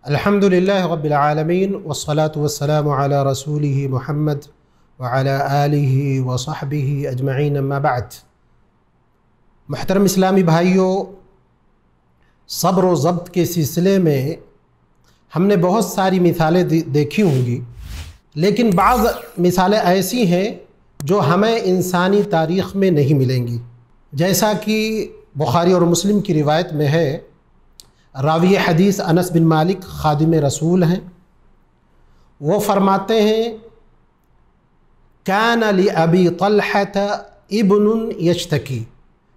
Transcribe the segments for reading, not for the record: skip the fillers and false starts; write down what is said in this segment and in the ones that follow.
अल्हम्दुलिल्लाह रब्बिल आलमीन वस्सलातु वस्सलामु अला रसूलिही मुहम्मद व अला आलिही व सहबिही अजमईन अम्मा बाद। मुहतरम इस्लामी भाइयों, सब्र व ज़ब्त के सिलसिले में हमने बहुत सारी मिसालें देखी होंगी, लेकिन बाज़ मिसालें ऐसी हैं जो हमें इंसानी तारीख़ में नहीं मिलेंगी। जैसा कि बुखारी और मुस्लिम की रिवायत में है, रावी हदीस अनस बिन मालिक खादिम रसूल हैं। वो फरमाते हैं, कान लि अबी तलहत इब्नुन यश्तकी,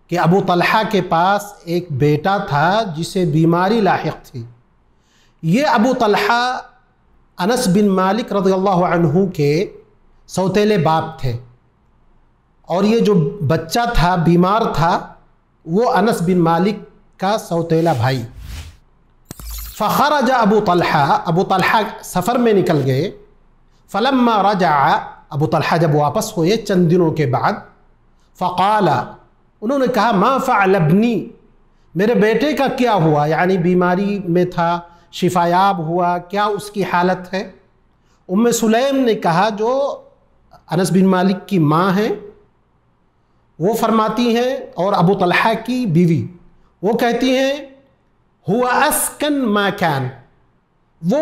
कि अबू तलहा के पास एक बेटा था जिसे बीमारी लाहिक थी। ये अबू तलहा अनस बिन मालिक रज़ियल्लाहु अन्हु के सौतेले बाप थे, और ये जो बच्चा था बीमार था वो अनस बिन मालिक का सौतेला भाई। फ़खरज अबू तलहा सफ़र में निकल गए। फ़लम्मा रजा, अबू तलहा जब वापस हुए चंद दिनों के बाद, फ़क़ाला, उन्होंने कहा, मा फ़अल इब्नी, मेरे बेटे का क्या हुआ, यानी बीमारी में था, शिफायाब हुआ, क्या उसकी हालत है। उम्मे सुलैम ने कहा, जो अनस बिन मालिक की माँ हैं, वो फरमाती हैं, और अबू तलहा की बीवी वो कहती हैं, हुआ अस्कन मा कान, वो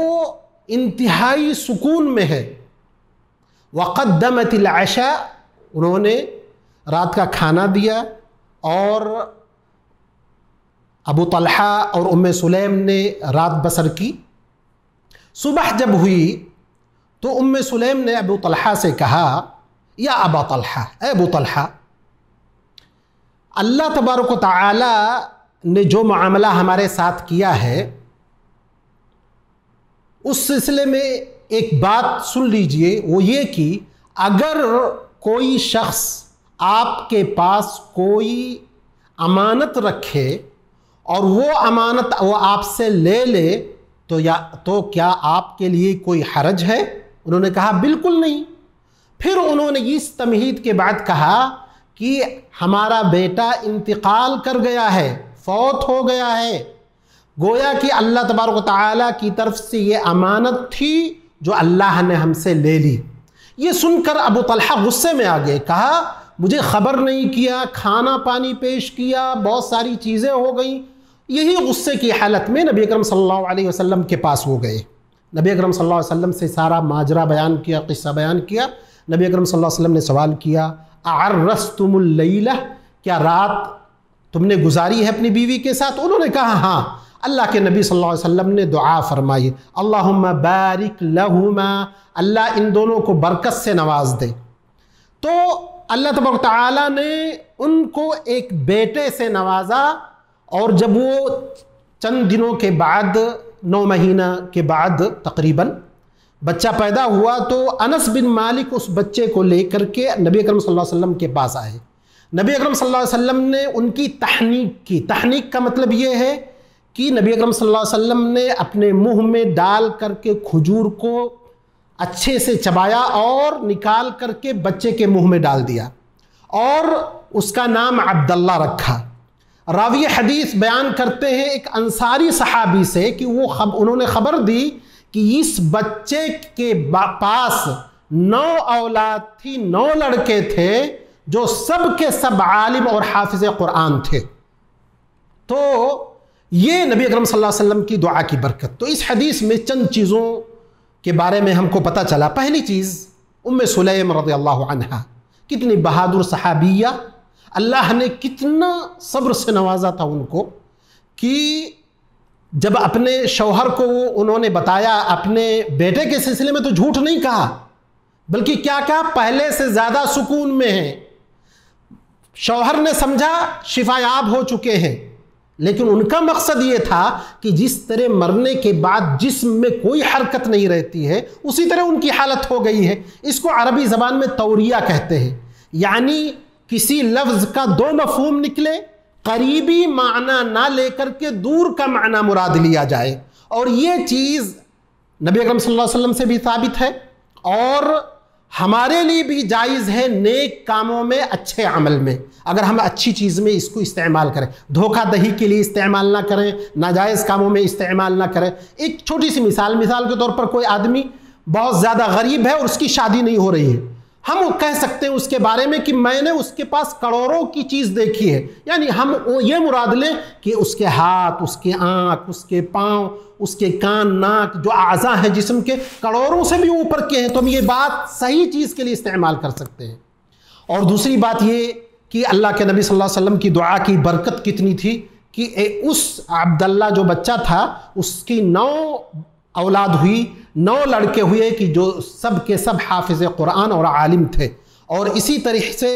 इंतहाई सुकून में है। वक़द्दमतिल अशा, उन्होंने रात का खाना दिया, और अबू तलहा और उम्मे सुलैम ने रात बसर की। सुबह जब हुई तो उम्मे सुलैम ने अबू तलहा से कहा, या अबा तलहा, ए अबू तलहा, अल्लाह तबारक व तआला ने जो मामला हमारे साथ किया है उस सिलसिले में एक बात सुन लीजिए। वो ये कि अगर कोई शख्स आपके पास कोई अमानत रखे और वो अमानत वो आपसे ले ले तो क्या आपके लिए कोई हरज है। उन्होंने कहा, बिल्कुल नहीं। फिर उन्होंने इस तमहीद के बाद कहा कि हमारा बेटा इंतकाल कर गया है, फौत हो गया है। गोया कि अल्लाह तबारक व तआला की तरफ से ये अमानत थी जो अल्लाह ने हमसे ले ली। ये सुनकर अबू तलहा गुस्से में आ गए। कहा, मुझे ख़बर नहीं किया, खाना पानी पेश किया, बहुत सारी चीज़ें हो गई। यही गुस्से की हालत में नबी अकरम सल्लल्लाहु अलैहि वसल्लम के पास हो गए। नबी अकरम सल्लल्लाहु अलैहि वसल्लम से सारा माजरा बयान किया, किस्सा बयान किया। नबी अकरम सल्लल्लाहु अलैहि वसल्लम ने सवाल किया, अअर्रस्तुमुल लैला, क्या रात तुमने गुजारी है अपनी बीवी के साथ। उन्होंने कहा, हाँ। अल्लाह के नबी सल्लल्लाहु अलैहि वसल्लम ने दुआ फरमाई, अल्लाहुम्मा बारिक लहुमा, अल्लाह इन दोनों को बरकत से नवाज दे। तो अल्लाह तबारक तआला ने उनको एक बेटे से नवाजा, और जब वो चंद दिनों के बाद, 9 महीना के बाद तकरीबन बच्चा पैदा हुआ, तो अनस बिन मालिक उस बच्चे को लेकर के नबी अकरम सल्लल्लाहु अलैहि वसल्लम के पास आए। नबी अकरम सल्लल्लाहु अलैहि वसल्लम ने उनकी तहनीक की। तहनीक का मतलब ये है कि नबी अकरम सल्लल्लाहु अलैहि वसल्लम ने अपने मुंह में डाल करके खजूर को अच्छे से चबाया और निकाल करके बच्चे के मुंह में डाल दिया, और उसका नाम अब्दुल्ला रखा। रावी हदीस बयान करते हैं एक अंसारी सहाबी से कि उन्होंने खबर दी कि इस बच्चे के पास 9 औलाद थी, 9 लड़के थे जो सब के सब आलिम और हाफिज कुरान थे। तो ये नबी अकरम सल्लल्लाहु अलैहि वसल्लम की दुआ की बरकत। तो इस हदीस में चंद चीज़ों के बारे में हमको पता चला। पहली चीज़, उम्मे सुलैम रज़ियल्लाहु अन्हा, कितनी बहादुर सहाबिया, अल्लाह ने कितना सब्र से नवाजा था उनको, कि जब अपने शौहर को उन्होंने बताया, अपने बेटे के सिलसिले में तो झूठ नहीं कहा, बल्कि क्या कहा, पहले से ज़्यादा सुकून में है। शौहर ने समझा शिफायाब हो चुके हैं, लेकिन उनका मकसद ये था कि जिस तरह मरने के बाद जिस्म में कोई हरकत नहीं रहती है, उसी तरह उनकी हालत हो गई है। इसको अरबी ज़बान में तौरिया कहते हैं, यानी किसी लफ्ज़ का 2 मफ़हूम निकले, करीबी माना ना लेकर के दूर का माना मुराद लिया जाए। और ये चीज़ नबी अकरम सल्लल्लाहु अलैहि वसल्लम से भी साबित है, और हमारे लिए भी जायज़ है नेक कामों में, अच्छे अमल में, अगर हम अच्छी चीज़ में इसको इस्तेमाल करें, धोखा दही के लिए इस्तेमाल ना करें, नाजायज़ कामों में इस्तेमाल ना करें। एक छोटी सी मिसाल के तौर पर कोई आदमी बहुत ज़्यादा गरीब है और उसकी शादी नहीं हो रही है, हम कह सकते हैं उसके बारे में कि मैंने उसके पास करोड़ों की चीज़ देखी है, यानी हम ये मुराद लें कि उसके हाथ, उसके आँख, उसके पाँव, उसके कान, नाक, जो आज़ा हैं जिस्म के, करोड़ों से भी ऊपर के हैं, तो हम ये बात सही चीज़ के लिए इस्तेमाल कर सकते हैं। और दूसरी बात ये कि अल्लाह के नबी सल्लल्लाहु अलैहि वसल्लम की दुआ की बरकत कितनी थी कि उस अब्दुल्ला जो बच्चा था उसकी 9 औलाद हुई, 9 लड़के हुए कि जो सब के सब हाफिज़ कुरान और आलिम थे। और इसी तरह से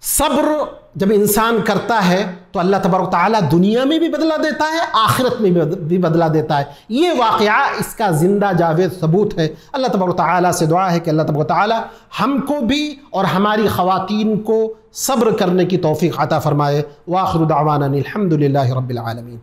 सब्र जब इंसान करता है तो अल्लाह तबारक तआला दुनिया में भी बदला देता है, आखिरत में भी बदला देता है। ये वाक़या इसका ज़िंदा जावेद सबूत है। अल्लाह तबारक तआला से दुआ है कि अल्लाह तबारक तआला हमको भी और हमारी ख़वातीन को सब्र करने की तौफ़ीक़ अता फ़रमाए। व आखिरु दावाना अनिल हम्दुलिल्लाहि रब्बिल आलमीन।